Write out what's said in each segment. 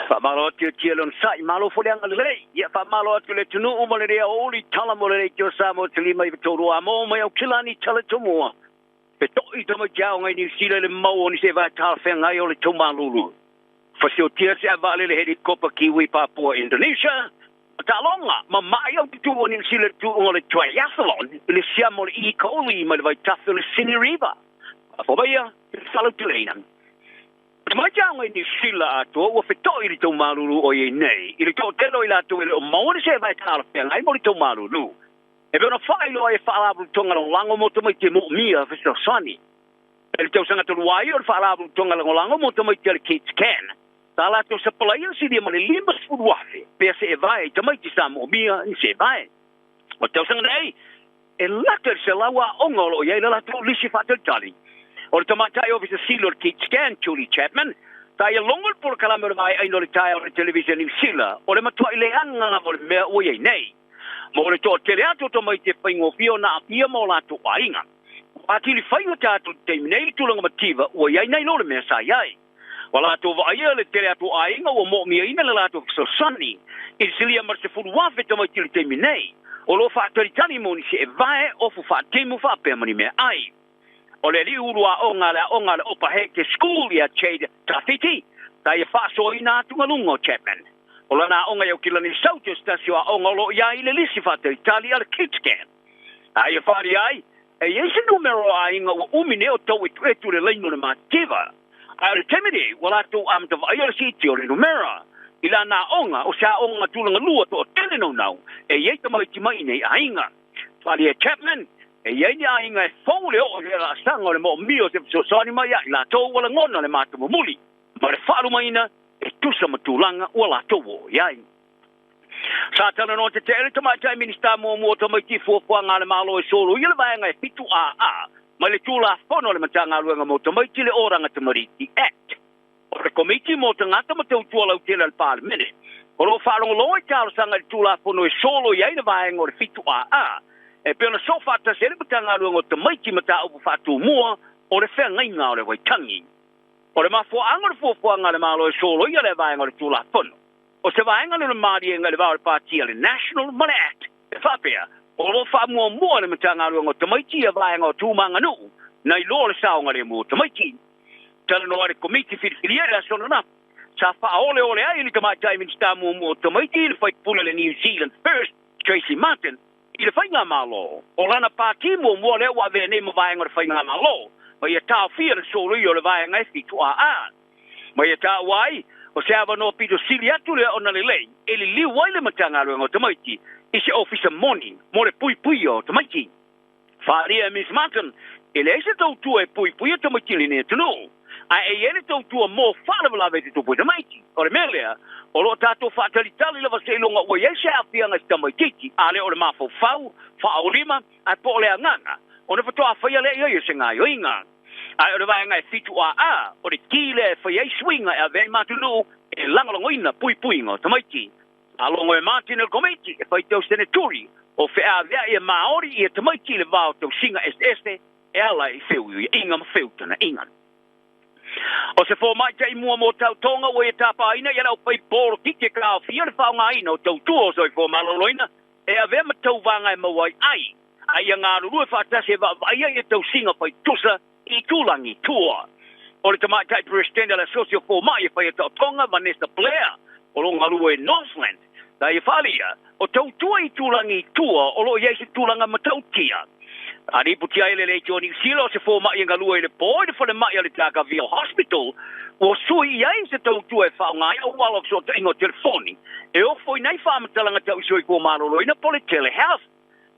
Fa malo atu lon sai malo fo le ngale. Ia fa malo atu le tunu o le oli tala mo le tio Samoa te lima i toro amo mai o kilani tala tomoa. Pe to I tama jau ngai ni sila le mau ni se va tal fe ngai o le tomalulu. Fa se o tia se avale le helikopter Kiwi Papua Indonesia. Ta longa ma mai o tu o ni sila tu o le triathlon le siamo le I Coli ma le vai tafu le Sini River. Fa baia sala tulena. Ma jau ngai ni sila ato o fe to I le tomalulu o ye nei. I le to telo I la to le o mau ni se vai tal fe ngai mo le tomalulu. E bena whai loa e whaalabu tonga lang lango mo tamai te mo mia for sani. E tau sanga tolu wai o whaalabu tonga lang lango mo tamai te kids can. Tā la tau sa palaya si dia mani limbas furuafe. Pea se e vai tamai te sa mo mia ni se vai. O tau sanga nei, e laka se lawa ongolo ia ila la tau lisi whatel tali. O le tamatai o visa silo kids can, Julie Chapman. Tā ia longol por kalamera vai aino le tai o le television ni sila. O le matua I le anga mo le mea o ia nei. Mo le to tele ato to mai te whaingo fio na apia mo la to ainga. Ati li whaingo tato te minei tulanga mativa ua iai nei lo le mea sa iai. Wala to wa ia le tele ato ainga ua mo mia ina le la to so sani. I silia mar se furu wafe to mai te minei. O lo wha taritani mo ni se e vae ofu wha temu wha pia mani mea ai. O le li urua onga le opa heke school ia chade tafiti. Ta ia wha so ina tunga lungo Chapman. O lana onga yau kilani sauti stasio a onga lo ia ile lisi fata Italia le kids can. Ai whari ai, e ese numero a inga wa umine o tau etu le leino le mativa. Ai le temede, wala tu amta va ia siti o le numero. Ila na onga, o sa onga tulanga lua to o tele no nau, e yeita mai timai nei a inga. Whari e Chapman, e yeini a inga e fole o le la sanga o le mo mio se so sani mai a ila tau wala ngona le mata mo muli. Ma le wharu mai ina, e tusa matulanga wala towo iai. Sa tala no te tele tamatai minista mo tamai ti fuafuanga le malo e solo ia le vaenga e fitu a. Ma le tula fono le matanga luenga mo tamai ti le oranga tamariti act. O le komiti mo tangata matau tua lau tele al parlemene. O lo whalongo loa I talo sanga le tula fono e solo iai le vaenga o le fitu a. E peona sofa ta se le matanga luenga o tamai ti mata upu fatu mua o le whea ngainga o le waitangi. O le mafuanga le fuafuanga le malo e solo ia le vaenga le tula fono. O se vaenga le maari e ngale vau le partia le National Money Act. E whapea, o lo wha mua le matanga luenga o tamaiti e vaenga o tūmanga nu, na I lo le saonga le mua tamaiti. Tala no le komiti whiriwhiria le asona na. Sa wha ole ai li tamatai minsta mua tamaiti le whaipula le New Zealand First, Tracy Martin, I le whainga malo. O lana parti mua le wa vene ma vaenga le whainga malo. Ma ia tau fia le solo I o le vaenga e fitu a. Ma ia tau wai, o se ava no pito sili atu le ona le lei, e li liu wai le matanga luenga o tamaiti, I se officer morning, mo le pui o tamaiti. Wharia Miss Martin, e le eise tau tua e pui o tamaiti li ne tunu. A e ele tau tua mo whalawala vete tupu tamaiti. O le melea, o lo tato whaatalitali lava se ilonga ua eise awhianga si tamaititi, a le o le mafau fau, whaolima, a po le anganga. O ne whatoa whaia le ia se ngā yoinga. Ai o le vaenga e fitu a, o le kile e whaiei swinga e a vei matulu e langalongoina pui ngo tamaiti. Alongo e Martin el komiti e whaitau senaturi o whea vea e maori I e tamaiti le vau tau singa este e ala I wheu I inga ma wheutana ingan. O se fo mai te I mua mo tau tonga o e tapa aina I lau pai poro kike kao fia le whao ngā ina o tau tuo so I fo maloloina e a vea ma tau vanga e mawai ai. Ai a ngā ruru e whaatase e vaia e tau singa pai tusa I tūlangi tua. O le tamatai presidente la socio fo mai e whai tau tonga Vanessa Blair o lo ngalu e Northland. Da I whalia, o tau tua I tūlangi tua o lo iei se tūlanga matautia. Ari puti ai le Johnny Silo se fo mai e ngalu e le poi de whale mai le Tagaville Hospital o sui iei se tau tua e whao ngai o walo so te ingo telefoni. E o foi nei whamatalanga tau soi ko marolo ina pole telehealth.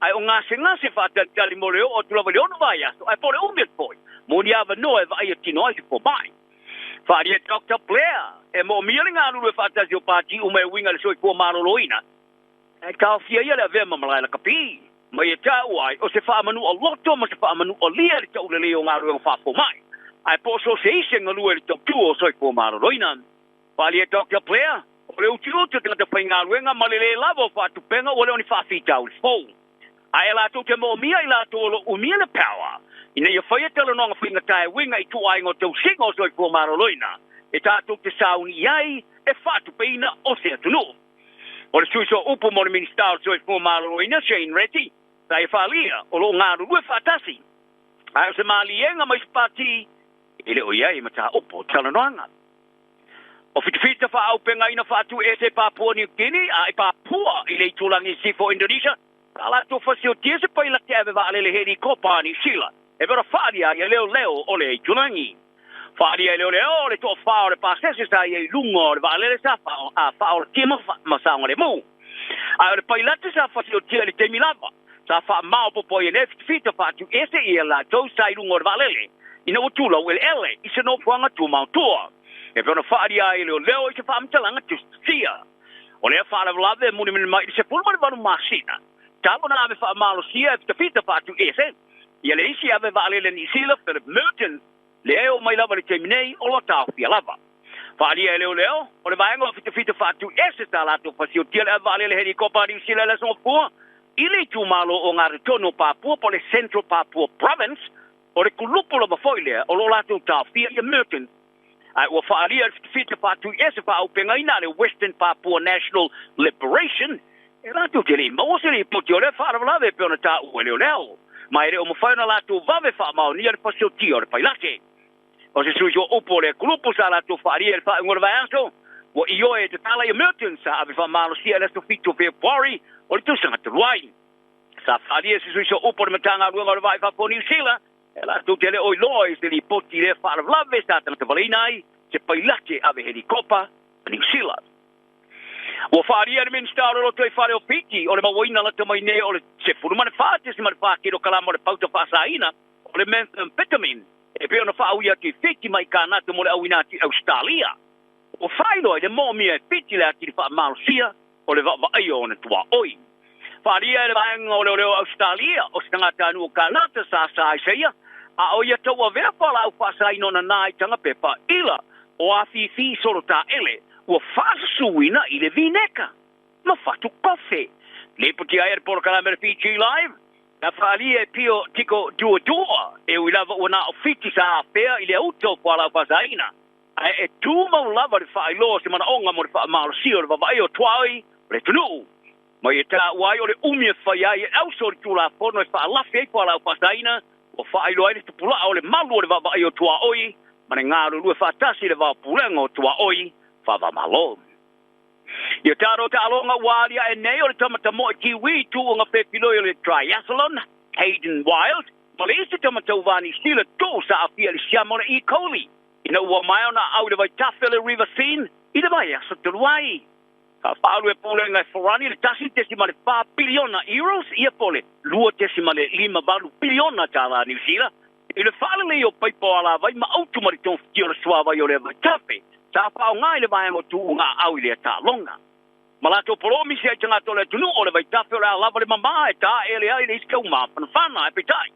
Ai o ngase whaatali mo leo o tulawa leo no vai aso, ai pole umet poi. Mo ni ava no e vai tino ai se po mai. Whaari e Dr. Blair, e mo miele ngā lulu e whaatasi o pāti ume winga le soi kua maroloina. E kao fia ia le a vema malai la kapi. Ma e tau ai, o se whaamanu o loto, ma se whaamanu o lia le tau le leo ngā lulu e whaafo mai. Ai po so se ise ngā lulu e le tau tuo soi kua maroloina. Whaari e Dr. Blair, o le uti uti tanga te whai ngā luenga ma le le lavo whaatupenga o le oni whaafitau le fou. Ai la to te mo mia I la to lo umia le power. Ina ia whaia tala nonga whinga tae winga I tu ai ngo tau singo soi kua maroloina. e tātou te sauni iai, e whātu peina o se atunu. O le suiso upo mo le minister so e fo malo ina Shane Reddy, sa e whalia, o lo ngā rurue whātasi. Ai o se malienga mai spati, ele o iai mata upo talanoanga. O fitafita wha au penga ina whātu e se Papua New Guinea, a e Papua i le tulangi sifo Indonesia, ka la tu fasio tia se pai la te ave wa alele heri kopa ni sila. E vera whaaria i leo o le tulangi. Whaaria i leo le to whao le pasese sa i lungo le wa alele sa whao le tia masaonga le mu. A le pai late sa fasio tia le te milava. Sa wha mao popo i ne fitafita whātu e se i la tau sa i lungo le wa alele. Ina o tula o ele, i se no puanga tu mautua. E pēna whaaria i leo i se whaamtalanga tu sia. O lea whaalavlave muni mai i se pulmane vanu masina. Tālo na ave whaamalo sia e fitafita whātu e se. Ia le isi ave waalele ni sila Philip Merton. Leo mai lava le teminei o lo tau fia lava. Whaaria e leo, o le vaenga o fitafita whātu e se tā lato pasio tia le ave waalele heri kopa ni sila le songapua. I le tūmalo o ngā retono Papua po le Central Papua Province. O le kulupu la mafoilea o lo lato tau fia i Merton. Ai ua whaaria fita whātu e se whaaupenga ina le Western Papua National Liberation. E lato te li mawose li puti o le whaarawalawe peona tā ue leo. Mai re o mawhaina lato vave whaamau ni ale pasio ti o le pailate. O se sui o upo le kulupu sa lato whaaria le whaangora vai aso. Wa io e te tala i Merton sa ave whaamalo sia le fito February o le tusanga te ruai. Sa whaaria se sui o upo le matanga ruanga o le vai whapo New Zealand. E lato te le oi lois te li poti le whaarawalawe sa tanga te walinai. Se pailate ave helikopa New Zealand. O whaaria le minister o roto e whare o piti, o le mawaina la tamai ne o le se furumane whaate se mare whaake o kalama o le pauta whaasaina, o le methamphetamine, e peo na whaauia ki whiti mai kānata mo le auina ati Australia. O whaino e le mōmia e whiti le ati le whaamalosia, o le whaai o na tua oi. Whaaria e le vaenga o leo Australia, o se tangata anu o kānata sa i seia, a o ia tau a vea whala au whaasaina o na nai tanga pepa ila, o a fifi solo tā ele, ua whaasuina i le vineka. Ma whatu kofe. Le puti aere poro kalamere Fiji Live. Na whaalia e pio tiko dua. E ui lava ua na o fiti sa apea i le auto whala whasaina. E tūmau lava le whaailoa se mana onga mo le whaamaro sio le wawai o tuai le tunu. Ma i tā uai o le umia whaiai e auso le tūla pono e whaalafi e whala whasaina. O whaailoa e le tupula o le malu o le wawai o tuai. Ma ne ngāru lue whaatasi le wapulenga o tuai. Fava malo. Ia taro te alonga walia e nei o le tamata mo e kiwi tu o ngā whepilo i le triathlon, Hayden Wild, ma le isi tamata uvani sila tō sa awhia le siamo le E. coli. Ina ua mai ona au le vai tafe le river scene, i le vai asa te ruai. Ka whaalu e pōle ngai wharani le tasi tesima le 4 biliona euros, ia pole lua tesima le 5 balu biliona tāla New Zealand. I le whaale le o paipo ala vai ma autumari tōn whitio le suava i o le vai tafe. Sa pao ngai le vai mo tu ngā au i le tā longa. Malato polomi se ai tanga tole tunu o le vai tafe o le alava le mama e tā ele ai le iskau maa whana e petai.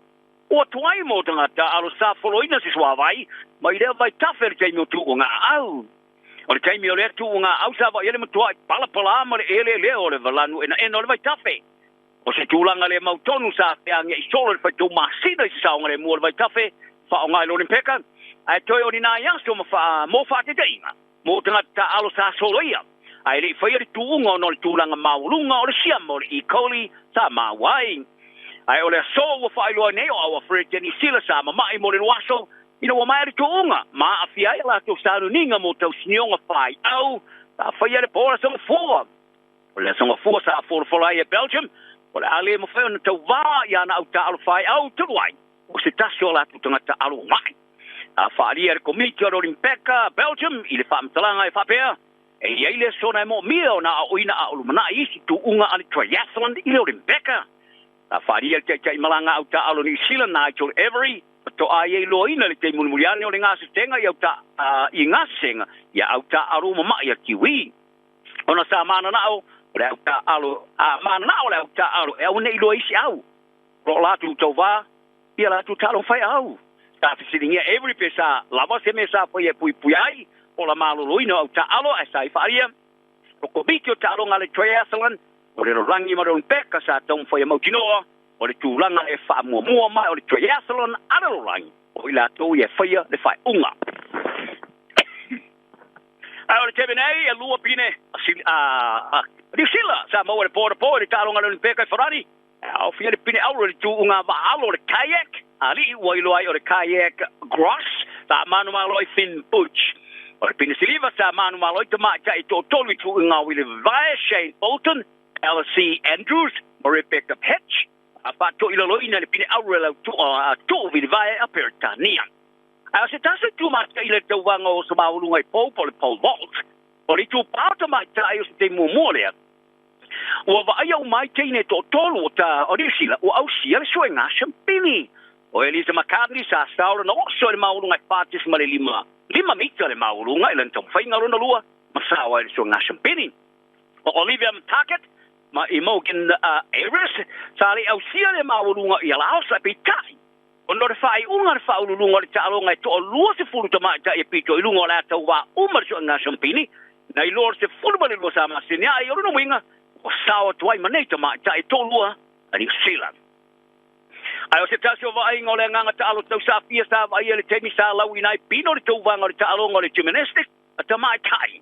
O tuai mo tanga tā alo sa foloina se sua vai, ma i le vai tafe le teimi o tu ngā au. O le teimi o le tu ngā au sa vai ele mo tuai palapala ama le ele o le valanu ena o le vai tafe. O se tūlanga le mautonu sa whianga i solo le vai tō masina i se saonga le mua le vai tafe, wha o ngai lo le peka. Ai toi o ni nā yaso mo whaate teinga. Mo tanga ta alo sa soloia. Ai le whaia le tūunga no le tūlanga maulunga o le siama o le E. coli sa mawai. Ai o le so wa whailoa nei o awa frete ni sila sa mamai mo le waso. Ina wa mai le tūunga. Ma a whiai la tō sāru ninga mo tau sinionga whai au. Ta whaia le pōra songa fua. O le songa fua sa whora e Belgium. O le ale mo whaia na tau wā i ana au ta alo whai au turuai. O se tasio la tū tangata alo mai. A whaaria le komiti o Olimpeka, Belgium, i le whaamtalanga e whapea. E iei le sona e mo mia o na a oina a olumana i isi tu unga ale triathlon i le Olimpeka. A whaaria le tei malanga au ta alo New Zealand na Nigel Every. To a iei loina le tei munimuliane o le ngā sustenga i au ta i ngā senga i au ta aro mama i a kiwi. Ona sa mana nao, o le au ta alo, mana nao le au ta alo, e au nei loa isi au. Ro latu tau wā, ia latu talo whai au. Ta fisiringia every pesa lava se me sa foi pui ai o la maloloina au ta alo e sai faria o komiti o ta alo ngale triathlon o le rangi maron peka sa tong foi mautinoa o le tūlanga e wha mua mai o le triathlon ana rangi o ila tō i e whaia le whai unga. Ai te nei e lua pine New Zealand Samoa le pora pora talonga le peka Ferrari. Au fia pine au le tu unga va alo le kayak. Ali wai lo ai o le kayak gross ta manu malo I fin butch. O le pine siliva sa manu malo te ma tai to tolu tu unga wile vai Shane Bolton, LC Andrews, o Rebecca Petch. Fa to ilo lo ina le pine au le tu vile vai aperta nia. Se tasa tu mata ile te wanga o sa maulunga I Paul Vault. O le tu pauta mata ai o se te mumolea. O va ai au mai teine to tolu o ta o risila o au sia le soenga champini. O Elisa McCartney sa staura no so le maulunga I patis ma le lima mita le maulunga ile ntong whainga rona lua masawa le soenga champini. O Olivia Mtaket ma Imogen Ayres sa le au sia le maulunga I alao sa pitai. O no fai unga fa ulunga le talonga to lua se fulu tama ta e pito I lunga la tawa umar so nga champini na I lor se fulu bale lo sama sinia I no winga o sawa tuai manei tama ta e to lua ani Zealand ai o se tasio va ai ngole nga talo tau sa pia sa vai le temi sa lau I nai pino le tau vanga le talonga le gymnastics tama tai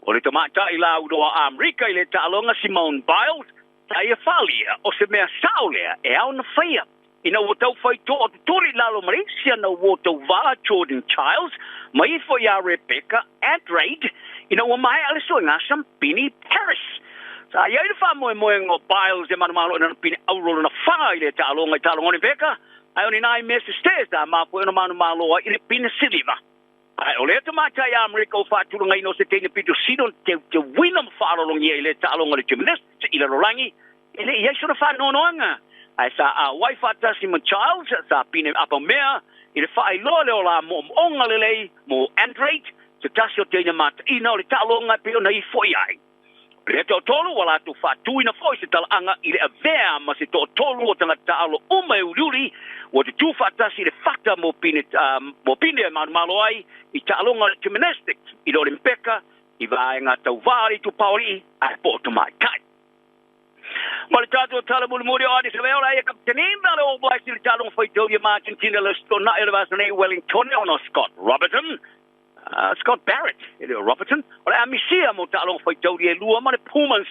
o le tama tai la udo America le talonga Simone Biles tai e falia o se mea saulea e au na faia Ina o tau whai tō o tōri lalo Malaysia na o tau wā Jordan Childs, mai fo ia Rebecca Andrade, ina o mai ale so ngā Champini Paris. Sa ia ina wha moe ngō Biles e manumalo ina pini aurolo na whai le tālonga I tālonga ni Becca, ai oni nai mesa stairs da mapo ina manumalo ina pini siliva. Ai o le te matai Amerika o whāturunga ino se teina pito sidon te winam whārolong ia I le tālonga ni gymnastics ila rolangi, ina ia sura whānonoanga. Ai sa wai fatasi mo Charles sa pine apa mea I le fai lole o la mo onga lelei mo Andrade se tasio teina mata ina o le talonga pe ona I foi ai. Le to tolu wala tu fatu ina foi se talanga I le avea ma se to tolu o tanga talo uma ululi o te tu fatasi le fata mo pine malo ai I talonga gymnastics I le Olimpeka I vai nga tau vari tu pauri ai po to mai kai. Ma le tātou tala muri o adi se veo la ia kaptenin na le All Blacks I le tātou whaitau ia Argentina le stona I le vasane Wellington o Scott Robertson. Scott Barrett, Robertson. O le amisia mo tātou whaitau ia lua ma le Pumas.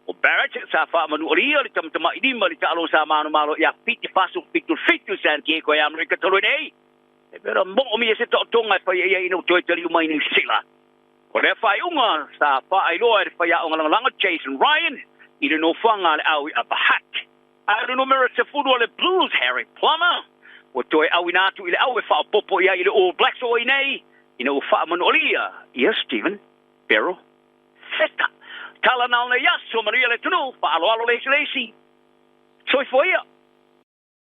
O Barrett sa wha manu oria le tamtama inima le tātou sa manu malo ia piti fasu fitu San Diego e Amerika tolo nei. E vera mo mi e se tonga whai ia ino toi tali umai ni sila. O le whai unga sa wha ailoa e whai a unga langa Jason Ryan. I le no whanga le au I Bahat. A le numero se fudu le Blues, Harry Plummer. O toi au inatu I le au e wha popo ia I le All Blacks o I nei. I no wha manolia. Yes, Stephen. Pero. Feta. Tala nal na yaso maria le tunu. Wha alo leisi leisi. Soi fo ia.